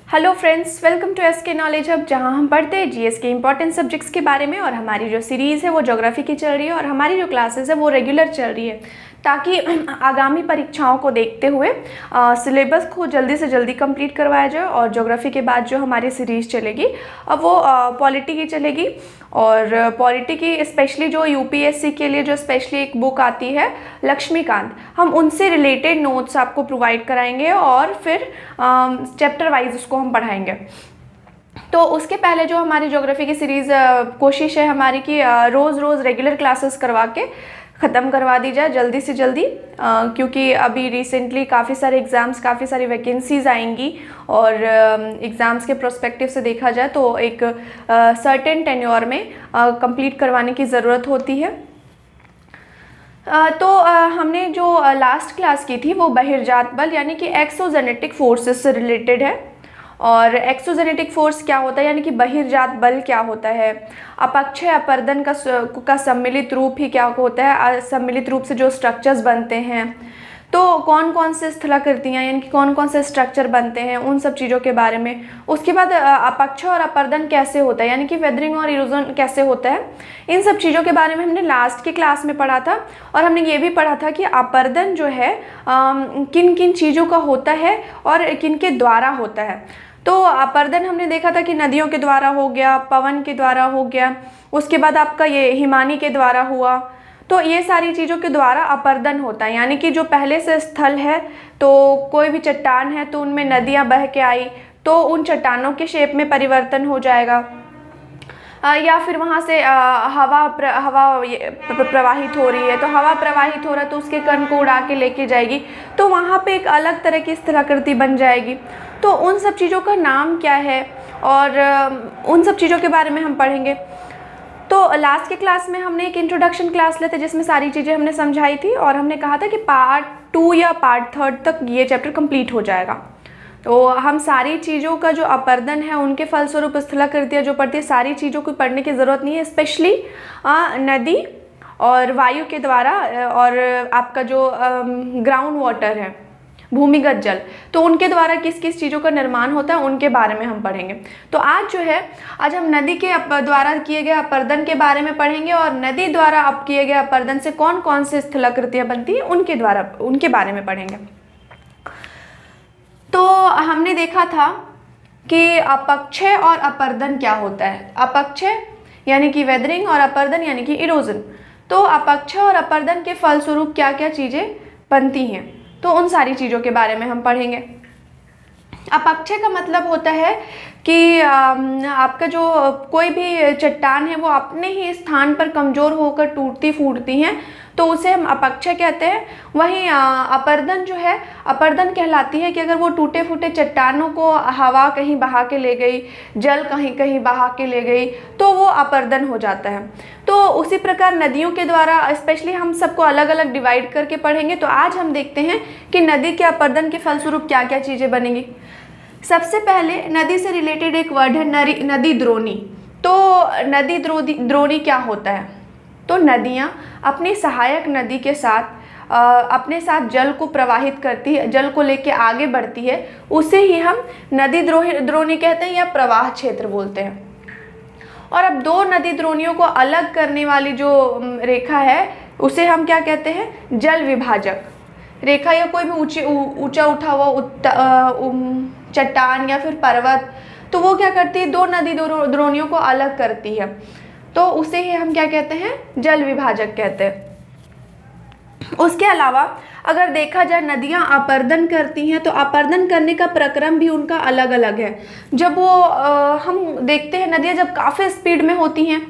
Hello friends, welcome to SK knowledge hub, जहां हम पढ़ते हैं जीएस के इंपॉर्टेंट सब्जेक्ट्स के बारे में। और हमारी जो सीरीज़ है वो ज्योग्राफी की चल रही है और हमारी जो क्लासेस है वो रेगुलर चल रही है, ताकि आगामी परीक्षाओं को देखते हुए सिलेबस को जल्दी से जल्दी कंप्लीट करवाया जाए। और ज्योग्राफी के बाद जो हमारी सीरीज़ चलेगी अब वो पॉलिटी की चलेगी। और पॉलिटी की स्पेशली जो यूपीएससी के लिए जो स्पेशली एक बुक आती है लक्ष्मीकांत, हम उनसे रिलेटेड नोट्स आपको प्रोवाइड कराएंगे और फिर चैप्टर वाइज उसको हम पढ़ाएंगे। तो उसके पहले जो हमारी ज्योग्राफी की सीरीज़ कोशिश है हमारी कि रोज़ रोज़ रेगुलर क्लासेस करवा के ख़त्म करवा दी जाए जल्दी से जल्दी, क्योंकि अभी रिसेंटली काफ़ी सारे एग्ज़ाम्स, काफ़ी सारी वैकेंसीज़ आएंगी। और एग्ज़ाम्स के प्रोस्पेक्टिव से देखा जाए तो एक सर्टेन टेन्योर में कंप्लीट करवाने की ज़रूरत होती है। तो हमने जो लास्ट क्लास की थी वो बहिर्जात बल यानी कि एक्सोजेनेटिक फोर्सेस से रिलेटेड है। और एक्सोजेनेटिक फोर्स क्या होता है यानी कि बहिर्जात बल क्या होता है, अपक्षय अपर्दन का सम्मिलित रूप ही क्या होता है, सम्मिलित रूप से जो स्ट्रक्चर्स बनते हैं, तो कौन कौन से स्थलाकृतियाँ यानी कि कौन कौन से स्ट्रक्चर बनते हैं, उन सब चीज़ों के बारे में। उसके बाद अपक्षय और अपर्दन कैसे होता है यानी कि वेदरिंग और इरोजन कैसे होता है, इन सब चीज़ों के बारे में हमने लास्ट की क्लास में पढ़ा था। और हमने ये भी पढ़ा था कि अपर्दन जो है किन किन चीज़ों का होता है और किन के द्वारा होता है। तो अपर्दन हमने देखा था कि नदियों के द्वारा हो गया, पवन के द्वारा हो गया, उसके बाद आपका ये हिमानी के द्वारा हुआ। तो ये सारी चीज़ों के द्वारा अपर्दन होता है, यानी कि जो पहले से स्थल है तो कोई भी चट्टान है तो उनमें नदियाँ बह के आई तो उन चट्टानों के शेप में परिवर्तन हो जाएगा, या फिर वहाँ से हवा प्रवाहित हो रही है तो हवा प्रवाहित हो रहा है तो उसके कण को उड़ा के लेके जाएगी, तो वहाँ पे एक अलग तरह की स्थलाकृति बन जाएगी। तो उन सब चीज़ों का नाम क्या है और उन सब चीज़ों के बारे में हम पढ़ेंगे। तो लास्ट के क्लास में हमने एक इंट्रोडक्शन क्लास लेते जिसमें सारी चीज़ें हमने समझाई थी और हमने कहा था कि पार्ट 2 या पार्ट 3 तक ये चैप्टर कंप्लीट हो जाएगा। तो हम सारी चीज़ों का जो अपर्दन है उनके फलस्वरूप स्थलाकृतियाँ जो पढ़ती है सारी चीज़ों को पढ़ने की ज़रूरत नहीं है, स्पेशली नदी और वायु के द्वारा और आपका जो ग्राउंड वाटर है, भूमिगत जल, तो उनके द्वारा किस किस चीज़ों का निर्माण होता है उनके बारे में हम पढ़ेंगे। तो आज जो है आज हम नदी के द्वारा किए गए अपर्दन के बारे में पढ़ेंगे और नदी द्वारा अब किए गए अपर्दन से कौन कौन से स्थलाकृतियाँ बनती हैं उनके बारे में पढ़ेंगे। तो हमने देखा था कि अपक्षय और अपर्दन क्या होता है। अपक्षय यानी कि वेदरिंग और अपर्दन यानी कि इरोजन। तो अपक्षय और अपर्दन के फलस्वरूप क्या क्या चीज़ें बनती हैं, तो उन सारी चीज़ों के बारे में हम पढ़ेंगे। अपक्षय का मतलब होता है कि आपका जो कोई भी चट्टान है वो अपने ही स्थान पर कमज़ोर होकर टूटती फूटती हैं तो उसे हम अपक्षय कहते हैं। वहीं अपर्दन जो है, अपर्दन कहलाती है कि अगर वो टूटे फूटे चट्टानों को हवा कहीं बहा के ले गई, जल कहीं कहीं बहा के ले गई तो वो अपर्दन हो जाता है। तो उसी प्रकार नदियों के द्वारा स्पेशली हम सबको अलग अलग डिवाइड करके पढ़ेंगे। तो आज हम देखते हैं कि नदी के अपर्दन के फलस्वरूप क्या क्या चीज़ें बनेंगी। सबसे पहले नदी से रिलेटेड एक वर्ड है नदी द्रोणी। तो नदी द्रोणी क्या होता है, तो नदियाँ अपनी सहायक नदी के साथ अपने साथ जल को प्रवाहित करती है, जल को लेके आगे बढ़ती है, उसे ही हम नदी द्रोणी कहते हैं या प्रवाह क्षेत्र बोलते हैं। और अब दो नदी द्रोणियों को अलग करने वाली जो रेखा है उसे हम क्या कहते हैं, जल विभाजक रेखा, या कोई भी ऊंचा उठा हुआ चट्टान या फिर पर्वत, तो वो क्या करती है, दो नदी द्रोणियों को अलग करती है, तो उसे ही हम क्या कहते हैं, जल विभाजक कहते हैं। उसके अलावा अगर देखा जाए नदियाँ अपर्दन करती हैं तो अपर्दन करने का प्रक्रम भी उनका अलग अलग है। जब वो हम देखते हैं नदियाँ जब काफ़ी स्पीड में होती हैं,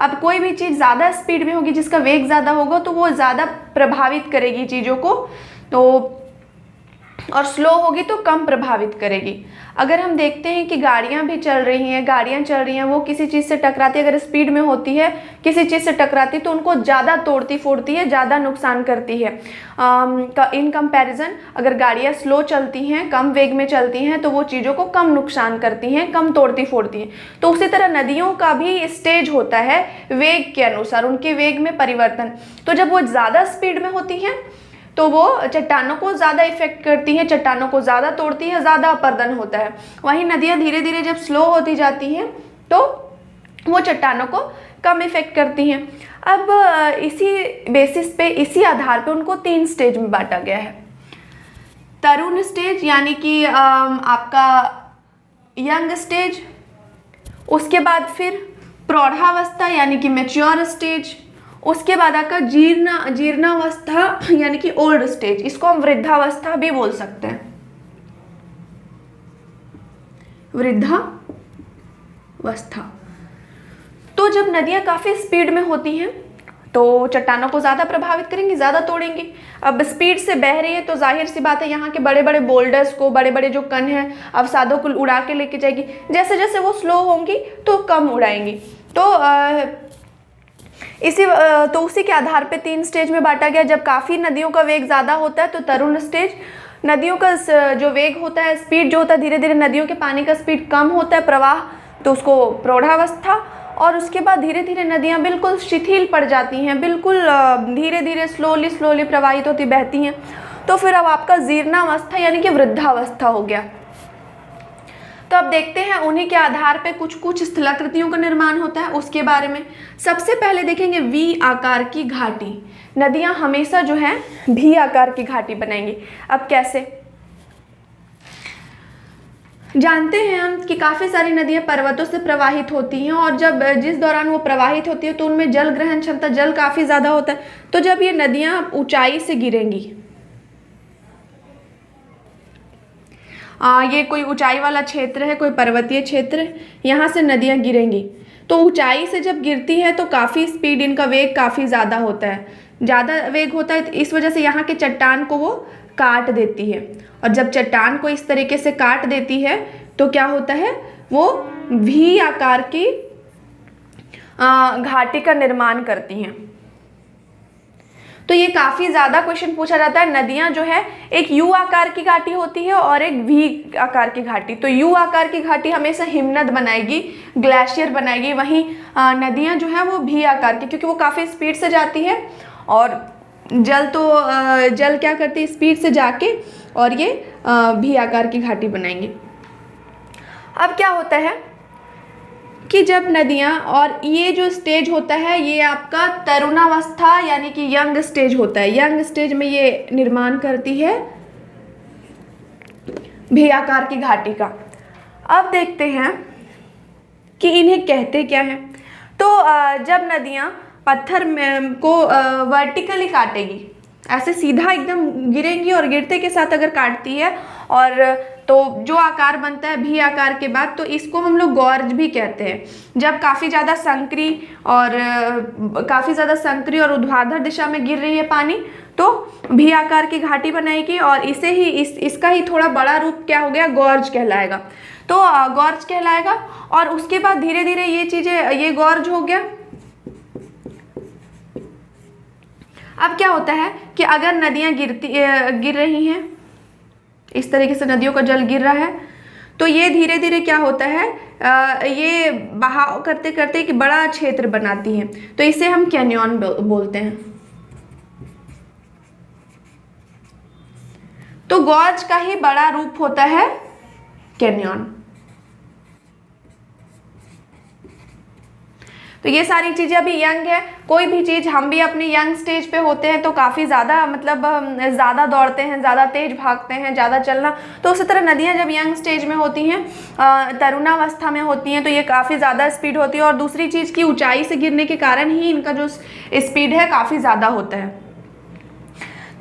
अब कोई भी चीज़ ज़्यादा स्पीड में होगी, जिसका वेग ज़्यादा होगा तो वो ज़्यादा प्रभावित करेगी चीज़ों को, तो और स्लो होगी तो कम प्रभावित करेगी। अगर हम देखते हैं कि गाड़ियाँ चल रही हैं वो किसी चीज़ से टकराती है, अगर स्पीड में होती है किसी चीज़ से टकराती तो उनको ज़्यादा तोड़ती फोड़ती है, ज़्यादा नुकसान करती है। इन कंपैरिजन अगर गाड़ियाँ स्लो चलती हैं, कम वेग में चलती हैं तो वो चीज़ों को कम नुकसान करती हैं, कम तोड़ती फोड़ती हैं। तो उसी तरह नदियों का भी स्टेज होता है वेग के अनुसार, उनके वेग में परिवर्तन। तो जब वो ज़्यादा स्पीड में होती हैं तो वो चट्टानों को ज़्यादा इफेक्ट करती हैं, चट्टानों को ज़्यादा तोड़ती है, ज़्यादा अपर्दन होता है। वहीं नदियाँ धीरे धीरे जब स्लो होती जाती हैं तो वो चट्टानों को कम इफेक्ट करती हैं। अब इसी बेसिस पे, इसी आधार पे उनको 3 स्टेज में बांटा गया है। तरुण स्टेज यानी कि आपका यंग स्टेज, उसके बाद फिर प्रौढ़ावस्था यानी कि मैच्योर स्टेज, उसके बाद आपका जीर्णावस्था यानी कि ओल्ड स्टेज, इसको हम वृद्धावस्था भी बोल सकते हैं, वृद्धावस्था। तो जब नदियाँ काफ़ी स्पीड में होती हैं तो चट्टानों को ज़्यादा प्रभावित करेंगी, ज़्यादा तोड़ेंगी। अब स्पीड से बह रही है तो जाहिर सी बात है यहाँ के बड़े बड़े बोल्डर्स को, बड़े बड़े जो कण हैं, अवसादों को उड़ा के लेके जाएगी। जैसे जैसे वो स्लो होंगी तो कम उड़ाएंगी। तो उसी के आधार पे 3 स्टेज में बांटा गया। जब काफ़ी नदियों का वेग ज़्यादा होता है तो तरुण स्टेज, नदियों का जो वेग होता है, स्पीड जो होता है, धीरे धीरे नदियों के पानी का स्पीड कम होता है, प्रवाह, तो उसको प्रौढ़ावस्था। और उसके बाद धीरे धीरे नदियाँ बिल्कुल शिथिल पड़ जाती हैं, बिल्कुल धीरे धीरे स्लोली प्रवाहित होती, बहती हैं, तो फिर अब आपका जीर्णावस्था यानी कि वृद्धावस्था हो गया। तो अब देखते हैं उन्हीं के आधार पे कुछ कुछ स्थलाकृतियों का निर्माण होता है, उसके बारे में। सबसे पहले देखेंगे वी आकार की घाटी। नदियाँ हमेशा जो है भी आकार की घाटी बनाएंगी। अब कैसे? जानते हैं हम कि काफ़ी सारी नदियाँ पर्वतों से प्रवाहित होती हैं, और जिस दौरान वो प्रवाहित होती है तो उनमें जल ग्रहण क्षमता, जल काफ़ी ज़्यादा होता है। तो जब ये नदियाँ ऊंचाई से गिरेंगी, ये कोई ऊंचाई वाला क्षेत्र है, कोई पर्वतीय क्षेत्र है, यहाँ से नदियाँ गिरेंगी, तो ऊंचाई से जब गिरती है तो काफ़ी स्पीड, इनका वेग काफ़ी ज़्यादा होता है, ज़्यादा वेग होता है। तो इस वजह से यहाँ के चट्टान को वो काट देती है, और जब चट्टान को इस तरीके से काट देती है तो क्या होता है, वो वी आकार की घाटी का निर्माण करती हैं। तो ये काफ़ी ज़्यादा क्वेश्चन पूछा जाता है। नदियाँ जो है, एक यू आकार की घाटी होती है और एक वी आकार की घाटी। तो यू आकार की घाटी हमेशा हिमनद बनाएगी, ग्लेशियर बनाएगी, वहीं नदियाँ जो है वो वी आकार की, क्योंकि वो काफ़ी स्पीड से जाती है, और जल क्या करती है, स्पीड से जाके, और ये भी आकार की घाटी बनाएंगे। अब क्या होता है कि जब नदियाँ, और ये जो स्टेज होता है ये आपका तरुणावस्था यानी कि यंग स्टेज होता है। यंग स्टेज में ये निर्माण करती है भी आकार की घाटी का। अब देखते हैं कि इन्हें कहते क्या हैं। तो जब नदियाँ पत्थर को वर्टिकली काटेगी, ऐसे सीधा एकदम गिरेंगी, और गिरते के साथ अगर काटती है, और तो जो आकार बनता है भी आकार के बाद, तो इसको हम लोग गॉर्ज भी कहते हैं। जब काफ़ी ज़्यादा संकरी और ऊर्ध्वाधर दिशा में गिर रही है पानी, तो भी आकार की घाटी बनाएगी, और इसका ही थोड़ा बड़ा रूप क्या हो गया, गॉर्ज कहलाएगा। तो गॉर्ज कहलाएगा, और उसके बाद धीरे धीरे ये गॉर्ज हो गया। अब क्या होता है कि अगर नदियाँ गिर रही हैं, इस तरीके से नदियों का जल गिर रहा है, तो ये धीरे धीरे क्या होता है, ये बहाव करते करते एक बड़ा क्षेत्र बनाती हैं, तो इसे हम कैन्यन बोलते हैं। तो गॉर्ज का ही बड़ा रूप होता है कैन्यन। तो ये सारी चीज़ें अभी यंग है। कोई भी चीज़, हम भी अपने यंग स्टेज पे होते हैं तो काफ़ी ज़्यादा ज़्यादा दौड़ते हैं, ज़्यादा तेज भागते हैं, ज़्यादा चलना। तो उसी तरह नदियाँ जब यंग स्टेज में होती हैं, तरुणावस्था में होती हैं, तो ये काफ़ी ज़्यादा स्पीड होती है, और दूसरी चीज़ की ऊंचाई से गिरने के कारण ही इनका जो स्पीड है काफ़ी ज़्यादा होता है।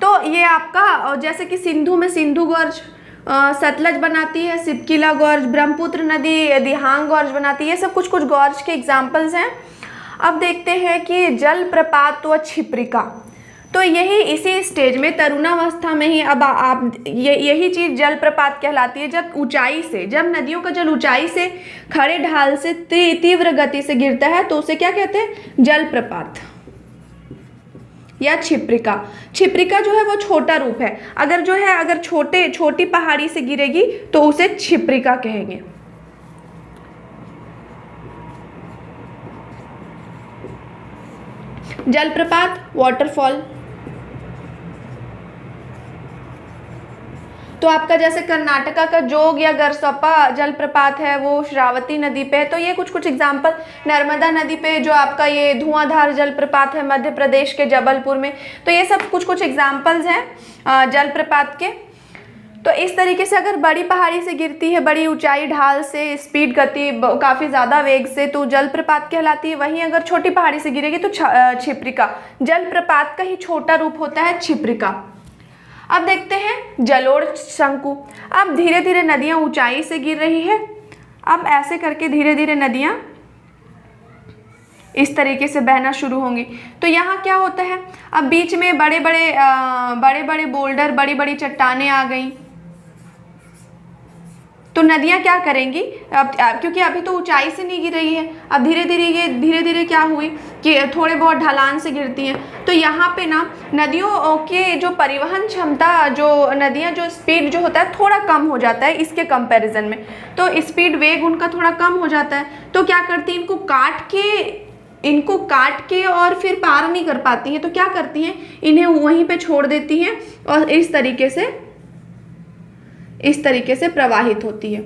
तो ये आपका, जैसे कि सिंधु में सिंधु गॉर्ज, सतलज बनाती है सिपकिला गॉर्ज, ब्रह्मपुत्र नदी दिहांग गॉर्ज बनाती है। ये सब कुछ कुछ गॉर्ज के एग्जाम्पल्स हैं। अब देखते हैं कि जलप्रपात व छिप्रिका। तो यही इसी स्टेज में, तरुणावस्था में ही, अब यही चीज़ जलप्रपात कहलाती है। जब नदियों का जल ऊंचाई से, खड़े ढाल से तीव्र गति से गिरता है तो उसे क्या कहते हैं, जलप्रपात या छिप्रिका। छिप्रिका जो है वो छोटा रूप है। अगर छोटी पहाड़ी से गिरेगी तो उसे छिप्रिका कहेंगे। जलप्रपात, वाटरफॉल। तो आपका जैसे कर्नाटका का जोग या गरसोप्पा जलप्रपात है वो श्रावती नदी पे है। तो ये कुछ कुछ एग्जाम्पल, नर्मदा नदी पे जो आपका ये धुआंधार जलप्रपात है मध्य प्रदेश के जबलपुर में। तो ये सब कुछ कुछ एग्जाम्पल्स हैं जलप्रपात के। तो इस तरीके से अगर बड़ी पहाड़ी से गिरती है, बड़ी ऊंचाई ढाल से, स्पीड गति काफ़ी ज़्यादा वेग से, तो जलप्रपात कहलाती है। वहीं अगर छोटी पहाड़ी से गिरेगी तो क्षिप्रिका, जलप्रपात का ही छोटा रूप होता है क्षिप्रिका। अब देखते हैं जलोढ़ शंकु। अब धीरे धीरे नदियाँ ऊंचाई से गिर रही है। अब ऐसे करके धीरे धीरे नदियाँ इस तरीके से बहना शुरू होंगी। तो यहाँ क्या होता है, अब बीच में बड़े बड़े बोल्डर, बड़ी बड़ी चट्टानें आ गई। तो नदियाँ क्या करेंगी, अब क्योंकि अभी तो ऊंचाई से नहीं गिर रही है, अब धीरे धीरे क्या हुई कि थोड़े बहुत ढलान से गिरती हैं। तो यहाँ पे ना नदियों के जो परिवहन क्षमता, जो नदियाँ जो स्पीड जो होता है थोड़ा कम हो जाता है इसके कंपैरिजन में। तो स्पीड वेग उनका थोड़ा कम हो जाता है। तो क्या करती हैं, इनको काट के और फिर पार नहीं कर पाती हैं। तो क्या करती हैं, इन्हें वहीं पे छोड़ देती हैं और इस तरीके से प्रवाहित होती है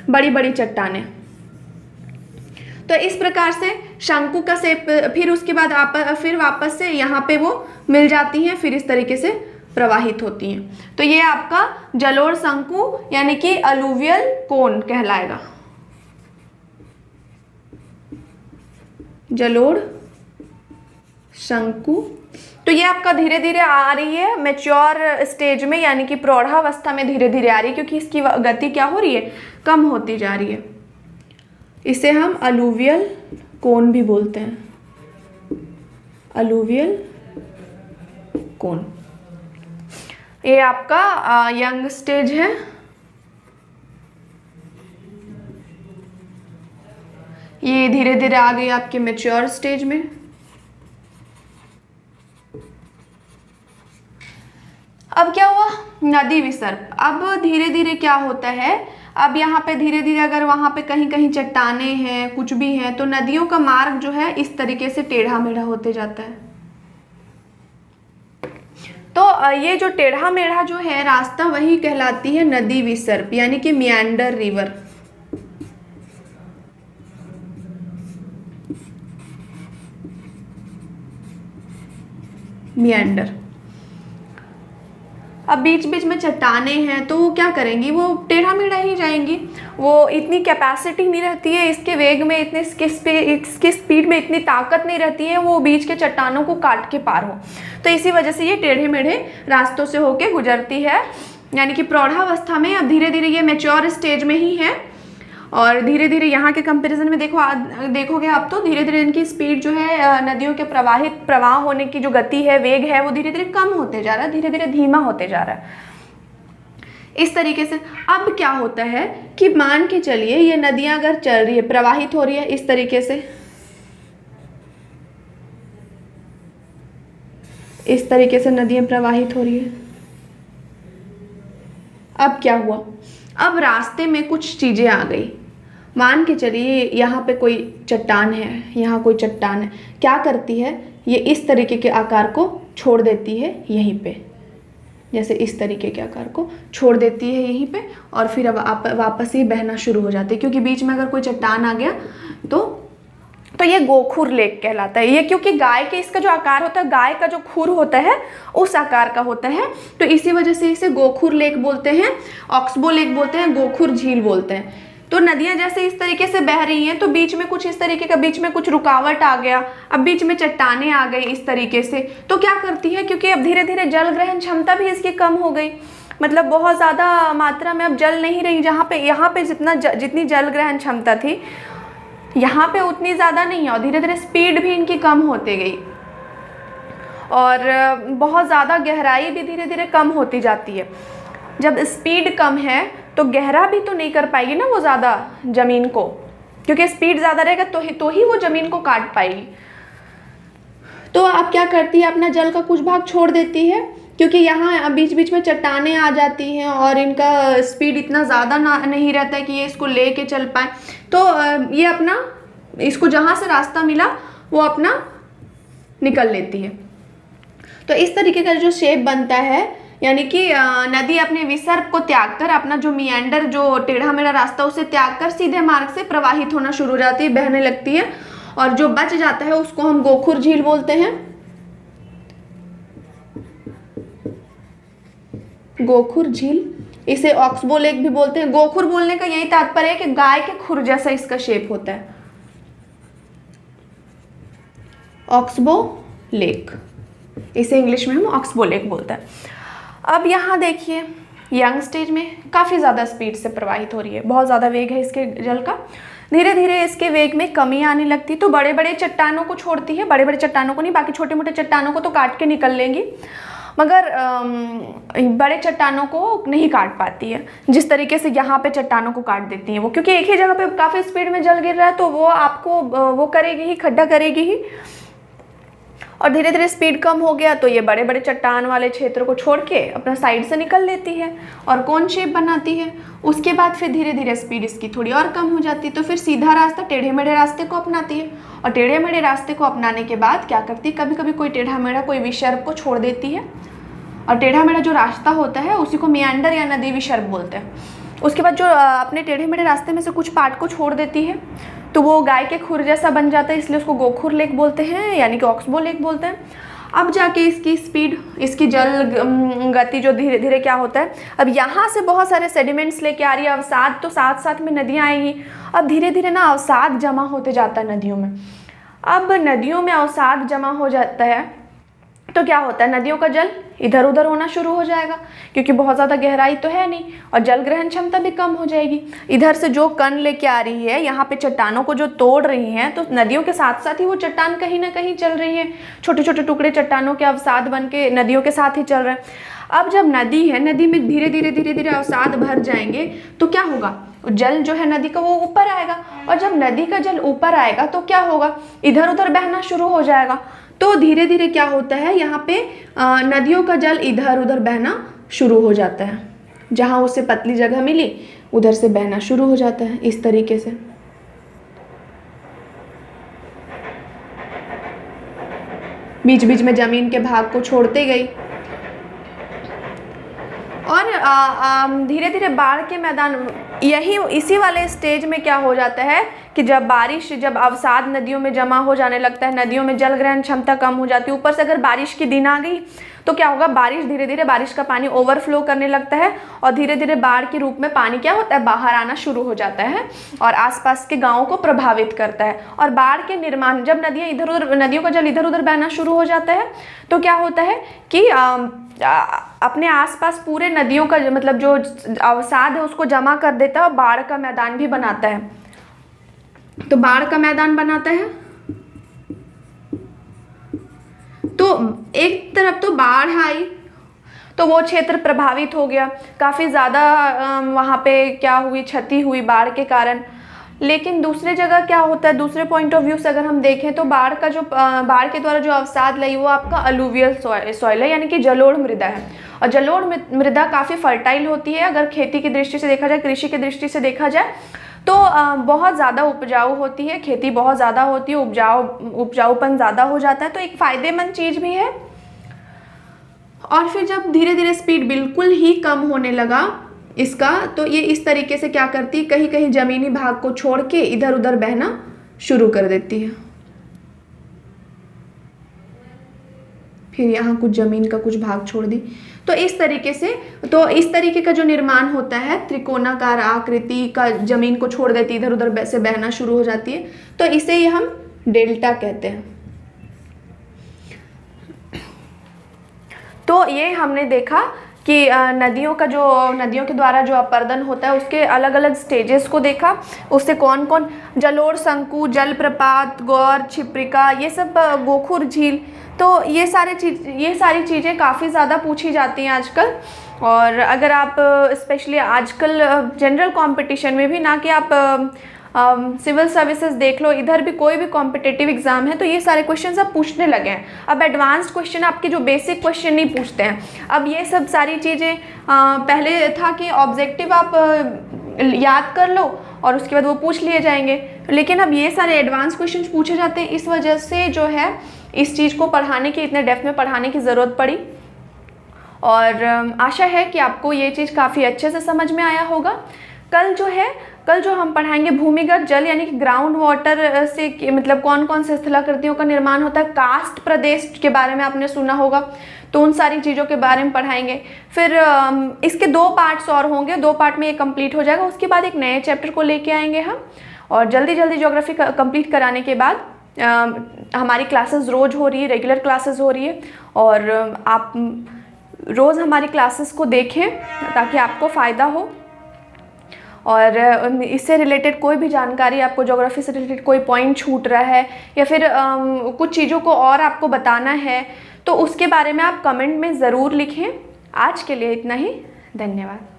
बड़ी बड़ी चट्टानें। तो इस प्रकार से शंकु का शेप, फिर उसके बाद फिर वापस से यहाँ पे वो मिल जाती हैं, फिर इस तरीके से प्रवाहित होती हैं। तो ये आपका जलोढ़ शंकु यानी कि अलूवियल कोन कहलाएगा, जलोढ़ शंकु। तो ये आपका धीरे धीरे आ रही है मैच्योर स्टेज में, यानी कि प्रौढ़ावस्था में धीरे धीरे आ रही है, क्योंकि इसकी गति क्या हो रही है, कम होती जा रही है। इसे हम अलूवियल कोन भी बोलते हैं, अलूवियल कोन। ये आपका यंग स्टेज है। ये धीरे धीरे आ गई आपके मैच्योर स्टेज में। अब क्या हुआ, नदी विसर्प। अब धीरे धीरे क्या होता है, अब यहाँ पे धीरे धीरे अगर वहाँ पे कहीं कहीं चट्टानें हैं, कुछ भी हैं, तो नदियों का मार्ग जो है इस तरीके से टेढ़ा मेढ़ा होते जाता है। तो ये जो टेढ़ा मेढ़ा जो है रास्ता, वही कहलाती है नदी विसर्प, यानी कि मियांडर रिवर। मियांडर। अब बीच बीच में चट्टानें हैं तो वो क्या करेंगी, वो टेढ़ा मेढ़ा ही जाएंगी। वो इतनी कैपेसिटी नहीं रहती है इसके वेग में, इसके स्पीड में इतनी ताकत नहीं रहती है वो बीच के चट्टानों को काट के पार हो। तो इसी वजह से ये टेढ़े मेढ़े रास्तों से होके गुजरती है, यानी कि प्रौढ़ावस्था में। अब धीरे धीरे ये मैच्योर स्टेज में ही है और धीरे धीरे यहाँ के कंपैरिजन में देखोगे आप तो धीरे धीरे इनकी स्पीड जो है, नदियों के प्रवाह होने की जो गति है, वेग है, वो धीरे धीरे कम होते जा रहा है, धीरे धीरे धीमा होते जा रहा है इस तरीके से। अब क्या होता है कि मान के चलिए ये नदियाँ अगर चल रही है, प्रवाहित हो रही है इस तरीके से, इस तरीके से नदियाँ प्रवाहित हो रही है। अब क्या हुआ, अब रास्ते में कुछ चीज़ें आ गई। मान के चलिए यहाँ पे कोई चट्टान है, यहाँ कोई चट्टान है, क्या करती है ये इस तरीके के आकार को छोड़ देती है यहीं पे, जैसे इस तरीके के आकार को छोड़ देती है यहीं पे, और फिर अब आप वापस ही बहना शुरू हो जाती है, क्योंकि बीच में अगर कोई चट्टान आ गया तो ये गोखुर लेक कहलाता है। ये क्योंकि गाय के इसका जो आकार होता है, गाय का जो खुर होता है उस आकार का होता है, तो इसी वजह से इसे गोखुर लेक बोलते हैं, ऑक्सबो लेक बोलते हैं, गोखुर झील बोलते हैं। तो नदियाँ जैसे इस तरीके से बह रही हैं तो बीच में कुछ इस तरीके का, बीच में कुछ रुकावट आ गया, अब बीच में चट्टानें आ गई इस तरीके से, तो क्या करती है, क्योंकि अब धीरे धीरे जल ग्रहण क्षमता भी इसकी कम हो गई, मतलब बहुत ज़्यादा मात्रा में अब जल नहीं रही, यहाँ पे जितनी जल ग्रहण क्षमता थी यहाँ पे उतनी ज़्यादा नहीं है, और धीरे धीरे स्पीड भी इनकी कम होती गई और बहुत ज़्यादा गहराई भी धीरे धीरे कम होती जाती है। जब स्पीड कम है तो गहरा भी तो नहीं कर पाएगी ना वो ज़्यादा ज़मीन को, क्योंकि स्पीड ज़्यादा रहेगा तो ही वो ज़मीन को काट पाएगी। तो अब क्या करती है, अपना जल का कुछ भाग छोड़ देती है, क्योंकि यहाँ बीच बीच में चट्टानें आ जाती हैं और इनका स्पीड इतना ज़्यादा नहीं रहता है कि ये इसको ले के चल पाए, तो ये अपना इसको जहाँ से रास्ता मिला वो अपना निकल लेती है। तो इस तरीके का जो शेप बनता है यानी कि नदी अपने विसर्ग को त्याग कर, अपना जो मियांडर, जो टेढ़ा मेढ़ा रास्ता, उसे त्याग कर सीधे मार्ग से प्रवाहित होना शुरू हो जाती है, बहने लगती है। और जो बच जाता है उसको हम गोखुर झील बोलते हैं। गोखुर झील, इसे ऑक्सबो लेक भी बोलते हैं। गोखुर बोलने का यही तात्पर्य है कि गाय के खुर जैसा इसका शेप होता है। ऑक्सबो लेक, इसे इंग्लिश में हम ऑक्सबो लेक बोलते हैं। अब यहाँ देखिए, यंग स्टेज में काफ़ी ज़्यादा स्पीड से प्रवाहित हो रही है, बहुत ज़्यादा वेग है इसके जल का। धीरे धीरे इसके वेग में कमी आने लगती है, तो बड़े बड़े चट्टानों को छोड़ती है, बड़े बड़े चट्टानों को नहीं, बाकी छोटे मोटे चट्टानों को तो काट के निकल लेंगी, मगर बड़े चट्टानों को नहीं काट पाती है। जिस तरीके से यहाँ पे चट्टानों को काट देती हैं वो, क्योंकि एक ही जगह पे काफ़ी स्पीड में जल गिर रहा है, तो वो आपको वो करेगी ही, खड्डा करेगी ही। और धीरे धीरे स्पीड कम हो गया तो ये बड़े बड़े चट्टान वाले क्षेत्र को छोड़ के अपना साइड से निकल लेती है और कोन शेप बनाती है। उसके बाद फिर धीरे धीरे स्पीड इसकी थोड़ी और कम हो जाती है, तो फिर सीधा रास्ता, टेढ़े मेढ़े रास्ते को अपनाती है। और टेढ़े मेढ़े रास्ते को अपनाने के बाद क्या करती है, कभी कभी कोई टेढ़ा मेढ़ा कोई विसर्ग को छोड़ देती है, और टेढ़ा मेढ़ा जो रास्ता होता है उसी को मियांडर या नदी विसर्ग बोलते हैं। उसके बाद जो अपने टेढ़े मेढ़े रास्ते में से कुछ पार्ट को छोड़ देती है, तो वो गाय के खुर जैसा बन जाता है, इसलिए उसको गोखुर लेक बोलते हैं, यानी कि ऑक्सबो लेक बोलते हैं। अब जाके इसकी स्पीड, इसकी जल गति जो धीरे धीरे क्या होता है, अब यहाँ से बहुत सारे सेडिमेंट्स लेके आ रही है, अवसाद, तो साथ साथ में नदियाँ आएंगी। अब धीरे धीरे ना अवसाद जमा होते जाता है नदियों में। अब नदियों में अवसाद जमा हो जाता है तो क्या होता है, नदियों का जल इधर उधर होना शुरू हो जाएगा, क्योंकि बहुत ज़्यादा गहराई तो है नहीं, और जल ग्रहण क्षमता भी कम हो जाएगी। इधर से जो कण लेके आ रही है, यहाँ पे चट्टानों को जो तोड़ रही हैं, तो नदियों के साथ साथ ही वो चट्टान कहीं ना कहीं चल रही है, छोटे छोटे टुकड़े चट्टानों के अवसाद बन के नदियों के साथ ही चल रहे हैं। अब जब नदी है, नदी में धीरे धीरे अवसाद भर जाएंगे तो क्या होगा, जल जो है नदी का वो ऊपर आएगा, और जब नदी का जल ऊपर आएगा तो क्या होगा, इधर उधर बहना शुरू हो जाएगा। तो धीरे धीरे क्या होता है, यहाँ पे नदियों का जल इधर उधर बहना शुरू हो जाता है, जहाँ उसे पतली जगह मिली उधर से बहना शुरू हो जाता है, इस तरीके से। बीच बीच में जमीन के भाग को छोड़ते गई, और धीरे धीरे बाढ़ के मैदान, यही इसी वाले स्टेज में क्या हो जाता है कि जब अवसाद नदियों में जमा हो जाने लगता है, नदियों में जल ग्रहण क्षमता कम हो जाती है, ऊपर से अगर बारिश की दिन आ गई तो क्या होगा, धीरे धीरे बारिश का पानी ओवरफ्लो करने लगता है, और धीरे धीरे बाढ़ के रूप में पानी क्या होता है, बाहर आना शुरू हो जाता है और आसपास के गाँवों को प्रभावित करता है। और बाढ़ के निर्माण, जब नदियों का जल इधर उधर बहना शुरू हो जाता है तो क्या होता है कि अपने आसपास पूरे नदियों का मतलब जो अवसाद है उसको जमा कर देता है और बाढ़ का मैदान भी बनाता है। तो बाढ़ का मैदान बनाता है, तो एक तरफ तो बाढ़ आई तो वो क्षेत्र प्रभावित हो गया, काफ़ी ज़्यादा वहाँ पे क्या हुई, क्षति हुई बाढ़ के कारण। लेकिन दूसरे जगह क्या होता है, दूसरे पॉइंट ऑफ व्यू से अगर हम देखें तो बाढ़ के द्वारा जो अवसाद लाई वो आपका अलूवियल सॉइल है, यानी कि जलोढ़ मृदा है। और जलोढ़ मृदा काफ़ी फर्टाइल होती है, अगर खेती की दृष्टि से देखा जाए, कृषि की दृष्टि से देखा जाए तो बहुत ज़्यादा उपजाऊ होती है, खेती बहुत ज़्यादा होती है, उपजाऊपन ज़्यादा हो जाता है, तो एक फ़ायदेमंद चीज़ भी है। और फिर जब धीरे धीरे स्पीड बिल्कुल ही कम होने लगा इसका, तो ये इस तरीके से क्या करती है, कहीं कहीं ज़मीनी भाग को छोड़ के इधर उधर बहना शुरू कर देती है। फिर यहाँ कुछ ज़मीन का कुछ भाग छोड़ दी, तो इस तरीके का जो निर्माण होता है, त्रिकोणाकार आकृति का ज़मीन को छोड़ देती है, इधर उधर से बहना शुरू हो जाती है, तो इसे ही हम डेल्टा कहते हैं। तो ये हमने देखा कि नदियों के द्वारा जो अपर्दन होता है उसके अलग अलग स्टेजेस को देखा, उससे कौन कौन, जलोढ़ शंकु, जलप्रपात, गौर, क्षिप्रिका, ये सब, गोखुर झील, तो ये सारी चीज़ें काफ़ी ज़्यादा पूछी जाती हैं आजकल। और अगर आप स्पेशली आजकल जनरल कंपटीशन में भी, ना कि आप सिविल सर्विसेज देख लो, इधर भी कोई भी कॉम्पिटिटिव एग्जाम है तो ये सारे क्वेश्चन अब पूछने लगे हैं। अब एडवांस्ड क्वेश्चन, आपके जो बेसिक क्वेश्चन नहीं पूछते हैं। अब ये सब सारी चीज़ें, पहले था कि ऑब्जेक्टिव आप याद कर लो और उसके बाद वो पूछ लिए जाएंगे, लेकिन अब ये सारे एडवांस क्वेश्चन पूछे जाते हैं। इस वजह से जो है इस चीज़ को पढ़ाने की, इतने डेप्थ में पढ़ाने की ज़रूरत पड़ी। और आशा है कि आपको ये चीज़ काफ़ी अच्छे से समझ में आया होगा। कल जो हम पढ़ाएंगे भूमिगत जल यानी कि ग्राउंड वाटर से मतलब कौन कौन से स्थलाकृतियों का निर्माण होता है, कास्ट प्रदेश के बारे में आपने सुना होगा, तो उन सारी चीज़ों के बारे में पढ़ाएंगे। फिर इसके 2 पार्ट्स और होंगे, 2 पार्ट में ये कंप्लीट हो जाएगा। उसके बाद एक नए चैप्टर को लेके आएंगे हम, और जल्दी ज्योग्राफी कंप्लीट कराने के बाद हमारी क्लासेस रोज़ हो रही है, रेगुलर क्लासेस हो रही है, और आप रोज़ हमारी क्लासेस को देखें ताकि आपको फ़ायदा हो। और इससे रिलेटेड कोई भी जानकारी, आपको ज्योग्राफी से रिलेटेड कोई पॉइंट छूट रहा है या फिर कुछ चीज़ों को और आपको बताना है, तो उसके बारे में आप कमेंट में ज़रूर लिखें। आज के लिए इतना ही, धन्यवाद।